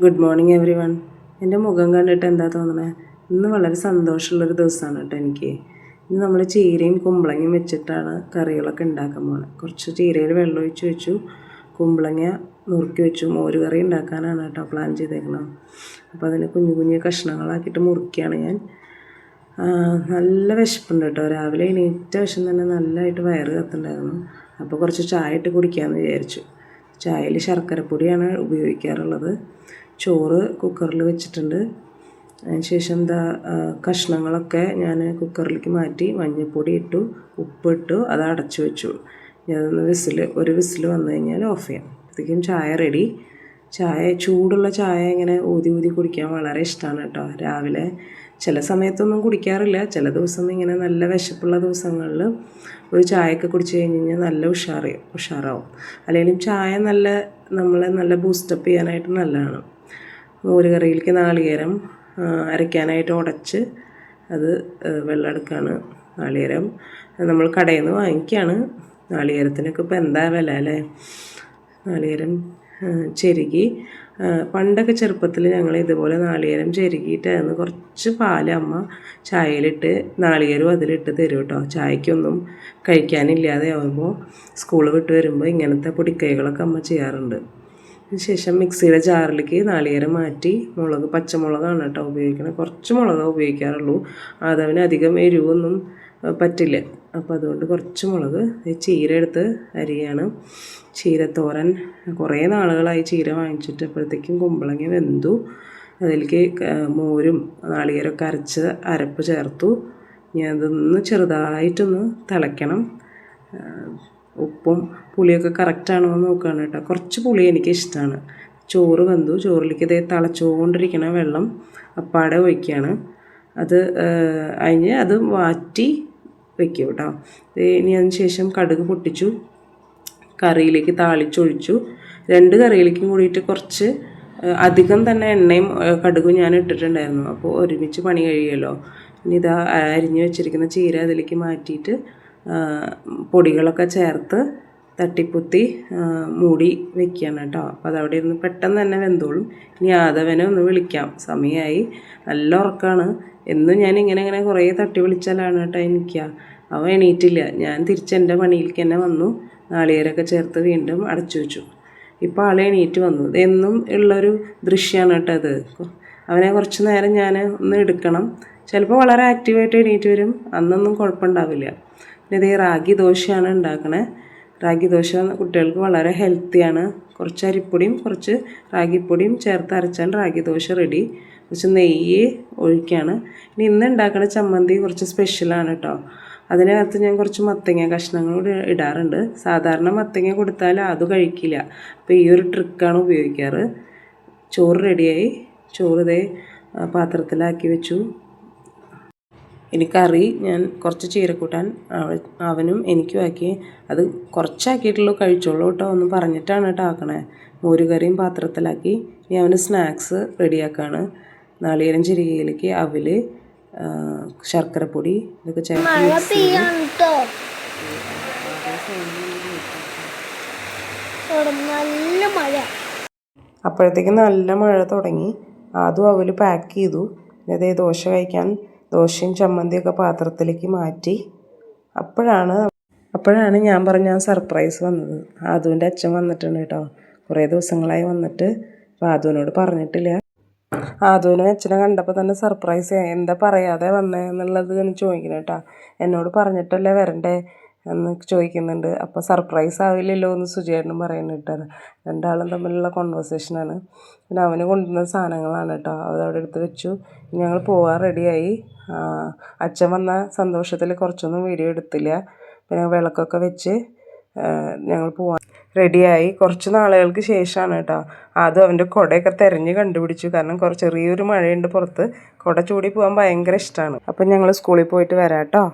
Good morning every one. എൻ്റെ മുഖം കണ്ടിട്ട് എന്താ തോന്നണേ? ഇന്ന് വളരെ സന്തോഷമുള്ളൊരു ദിവസമാണ് കേട്ടോ എനിക്ക്. ഇന്ന് നമ്മൾ ചീരയും കുമ്പളങ്ങയും വെച്ചിട്ടാണ് കറികളൊക്കെ ഉണ്ടാക്കാൻ പോകുന്നത്. കുറച്ച് ചീരയിൽ വെള്ളം ഒഴിച്ച് വെച്ചു, കുമ്പളങ്ങ നുറുക്കി വെച്ചു. മോര് കറി ഉണ്ടാക്കാനാണ് കേട്ടോ പ്ലാൻ ചെയ്തേക്കണം. അപ്പോൾ അതിന് കുഞ്ഞു കുഞ്ഞു കഷ്ണങ്ങളാക്കിയിട്ട് മുറിക്കുകയാണ് ഞാൻ. നല്ല വിശപ്പുണ്ട് കേട്ടോ. രാവിലെ എണീറ്റ വശം തന്നെ നല്ലതായിട്ട് വയറ് കത്തുണ്ടായിരുന്നു. അപ്പോൾ കുറച്ച് ചായ ഇട്ട് കുടിക്കാമെന്ന് വിചാരിച്ചു. ചായയിൽ ശർക്കരപ്പൊടിയാണ് ഉപയോഗിക്കാറുള്ളത്. ചോറ് കുക്കറിൽ വെച്ചിട്ടുണ്ട്. അതിന് ശേഷം കഷ്ണങ്ങളൊക്കെ ഞാൻ കുക്കറിലേക്ക് മാറ്റി മഞ്ഞൾപ്പൊടി ഇട്ടു, ഉപ്പിട്ടു, അത് അടച്ചു വെച്ചു. ഞാനൊന്ന് ഒരു വിസിൽ വന്നു കഴിഞ്ഞാൽ ഓഫ് ചെയ്യാം. അപ്പോഴത്തേക്കും ചായ റെഡി. ചൂടുള്ള ചായ ഇങ്ങനെ ഊതി ഊതി കുടിക്കാൻ വളരെ ഇഷ്ടമാണ് കേട്ടോ. രാവിലെ ചില സമയത്തൊന്നും കുടിക്കാറില്ല. ചില ദിവസം ഇങ്ങനെ നല്ല വിശപ്പുള്ള ദിവസങ്ങളിൽ ഒരു ചായയൊക്കെ കുടിച്ച് കഴിഞ്ഞ് കഴിഞ്ഞാൽ നല്ല ഉഷാറാവും. അല്ലെങ്കിലും ചായ നമ്മളെ നല്ല ബൂസ്റ്റപ്പ് ചെയ്യാനായിട്ട് നല്ലതാണ്. മോര് കറിയിലേക്ക് നാളികേരം അരയ്ക്കാനായിട്ട് ഉടച്ച് അത് വെള്ളം എടുക്കുകയാണ്. നാളികേരം നമ്മൾ കടയിൽ നിന്ന് വാങ്ങിക്കുകയാണ്. നാളികേരത്തിനൊക്കെ ഇപ്പോൾ എന്താ വില അല്ലേ? നാളികേരം ചെരുകി, പണ്ടൊക്കെ ചെറുപ്പത്തിൽ ഞങ്ങൾ ഇതുപോലെ നാളികേരം ചെരുകിയിട്ടായിരുന്നു കുറച്ച് പാൽ അമ്മ ചായയിലിട്ട് നാളികേരം അതിലിട്ട് തരും കേട്ടോ. ചായക്കൊന്നും കഴിക്കാനില്ലാതെ ആകുമ്പോൾ സ്കൂൾ വിട്ട് വരുമ്പോൾ ഇങ്ങനത്തെ പൊടിക്കൈകളൊക്കെ അമ്മ ചെയ്യാറുണ്ട്. അതിനുശേഷം മിക്സിയുടെ ജാറിലേക്ക് നാളികേരം മാറ്റി പച്ചമുളകാണ് കേട്ടോ ഉപയോഗിക്കുന്നത്. കുറച്ച് മുളക് ഉപയോഗിക്കാറുള്ളൂ. അതവന് അധികം എരിവൊന്നും പറ്റില്ല. അപ്പോൾ അതുകൊണ്ട് കുറച്ച് മുളക്. ചീര എടുത്ത് അരിയാണ്. ചീരത്തോരൻ കുറേ നാളുകളായി ചീര വാങ്ങിച്ചിട്ട്. അപ്പോഴത്തേക്കും കുമ്പളങ്ങ വെന്തു. അതിലേക്ക് മോരും നാളികേരമൊക്കെ അരപ്പ് ചേർത്തു. ഞാൻ അതൊന്ന് ചെറുതായിട്ടൊന്ന് തിളയ്ക്കണം. ഉപ്പും പുളിയൊക്കെ കറക്റ്റാണോ എന്ന് നോക്കുകയാണ് കേട്ടോ. കുറച്ച് പുളി എനിക്കിഷ്ടമാണ്. ചോറ് വെന്തു. ചോറിലേക്ക് തിളച്ചുകൊണ്ടിരിക്കണ വെള്ളം അപ്പാടെ ഒഴിക്കുകയാണ്. അത് അത് വാറ്റി വയ്ക്കും കേട്ടോ. ഇനി അതിന് ശേഷം കടുക് പൊട്ടിച്ചു, കറിയിലേക്ക് താളിച്ചൊഴിച്ചു. 2 കറിയിലേക്കും കൂടിയിട്ട് കുറച്ച് അധികം തന്നെ എണ്ണയും കടുകും ഞാൻ ഇട്ടിട്ടുണ്ടായിരുന്നു. അപ്പോൾ ഒരുമിച്ച് പണി കഴിയുമല്ലോ. ഇനി അരിഞ്ഞു വെച്ചിരിക്കുന്ന ചീര അതിലേക്ക് മാറ്റിയിട്ട് പൊടികളൊക്കെ ചേർത്ത് തട്ടിപ്പൊത്തി മൂടി വെക്കുകയാണ് കേട്ടോ. അപ്പോൾ അതവിടെ ഇരുന്ന് പെട്ടെന്ന് തന്നെ വെന്തോളും. ഇനി ആദവനെ ഒന്ന് വിളിക്കാം, സമയമായി. നല്ല ഉറക്കമാണ്. എന്നും ഞാൻ ഇങ്ങനെ കുറേ തട്ടി വിളിച്ചാലാണ് കേട്ടോ എനിക്ക്. അവൻ എണീറ്റില്ല. ഞാൻ തിരിച്ചെൻ്റെ പണിയിലേക്ക് തന്നെ വന്നു. നാളികേരമൊക്കെ ചേർത്ത് വീണ്ടും അടച്ചു വെച്ചു. ഇപ്പോൾ ആളെ എണീറ്റ് വന്നു. എന്നും ഉള്ളൊരു ദൃശ്യമാണ് കേട്ടോ അത്. അവനെ കുറച്ച് നേരം ഞാൻ ഒന്ന് എടുക്കണം. ചിലപ്പോൾ വളരെ ആക്റ്റീവായിട്ട് എണീറ്റ് വരും. അന്നൊന്നും കുഴപ്പമുണ്ടാവില്ല. പിന്നെ ഇതേ റാഗി ദോശയാണ് ഉണ്ടാക്കണേ. റാഗി ദോശ കുട്ടികൾക്ക് വളരെ ഹെൽത്തിയാണ്. കുറച്ച് അരിപ്പൊടിയും കുറച്ച് റാഗിപ്പൊടിയും ചേർത്ത് അരച്ചാൽ റാഗി ദോശ റെഡി. കുറച്ച് നെയ്യ് ഒഴിക്കുകയാണ്. ഇന്ന് ഉണ്ടാക്കുന്ന ചമ്മന്തി കുറച്ച് സ്പെഷ്യലാണ് കേട്ടോ. അതിനകത്ത് ഞാൻ കുറച്ച് മത്തങ്ങ കഷ്ണങ്ങൾ ഇടാറുണ്ട്. സാധാരണ മത്തങ്ങ കൊടുത്താൽ അത് കഴിക്കില്ല. അപ്പോൾ ഈ ഒരു ട്രിക്കാണ് ഉപയോഗിക്കാറ്. ചോറ് റെഡിയായി. ചോറ് പാത്രത്തിലാക്കി വെച്ചു. ഇനി കറി ഞാൻ കുറച്ച് ചീരക്കൂട്ടാൻ അവനും എനിക്കും ആക്കി. അത് കുറച്ചാക്കിയിട്ടുള്ളൂ, കഴിച്ചോളൂ കേട്ടോ എന്ന് പറഞ്ഞിട്ടാണ് കേട്ടോ ആക്കണേ. മോരുകറിയും പാത്രത്തിലാക്കി. ഇനി അവന് സ്നാക്സ് റെഡിയാക്കാണ്. നാളികേരം ചിരകിയിലേക്ക് അവൽ, ശർക്കരപ്പൊടി ഇതൊക്കെ ചേർത്ത് അപ്പോഴത്തേക്കും നല്ല മഴ തുടങ്ങി. അതും അവൽ പാക്ക് ചെയ്തു. അതേ ദോശ കഴിക്കാൻ ദോശയും ചമ്മന്തിയൊക്കെ പാത്രത്തിലേക്ക് മാറ്റി. അപ്പോഴാണ് ഞാൻ പറഞ്ഞ സർപ്രൈസ് വന്നത്. ആദുവിൻ്റെ അച്ഛൻ വന്നിട്ടുണ്ട് കേട്ടോ. കുറേ ദിവസങ്ങളായി വന്നിട്ട്. അപ്പോൾ ആദുവിനോട് പറഞ്ഞിട്ടില്ല. ആദുവിനും അച്ഛനെ കണ്ടപ്പോൾ തന്നെ സർപ്രൈസ് ആയി. എന്താ പറയാതെ വന്നേ എന്നുള്ളത് ചോദിക്കണം കേട്ടോ. എന്നോട് പറഞ്ഞിട്ടല്ലേ വരണ്ടേ എന്ന് ചോദിക്കുന്നുണ്ട്. അപ്പോൾ സർപ്രൈസ് ആവില്ലല്ലോ എന്ന് സുജേട്ടനും പറയുന്നുണ്ട്. രണ്ടാളും തമ്മിലുള്ള കോൺവെർസേഷനാണ്. പിന്നെ അവന് കൊണ്ടുവന്ന സാധനങ്ങളാണ് കേട്ടോ. അതവിടെ എടുത്ത് വെച്ചു. ഞങ്ങൾ പോകാൻ റെഡിയായി. അച്ഛൻ വന്ന സന്തോഷത്തിൽ കുറച്ചൊന്നും വീഡിയോ എടുത്തില്ല. പിന്നെ വിളക്കൊക്കെ വെച്ച് ഞങ്ങൾ പോകാൻ റെഡിയായി. കുറച്ച് നാളുകൾക്ക് ശേഷമാണ് കേട്ടോ. അതും അവൻ്റെ കുടയൊക്കെ തിരഞ്ഞ് കണ്ടുപിടിച്ചു. കാരണം ചെറിയൊരു മഴയുണ്ട് പുറത്ത്. കുട ചൂടി പോകാൻ ഭയങ്കര ഇഷ്ടമാണ്. അപ്പം ഞങ്ങൾ സ്കൂളിൽ പോയിട്ട് വരാം കേട്ടോ.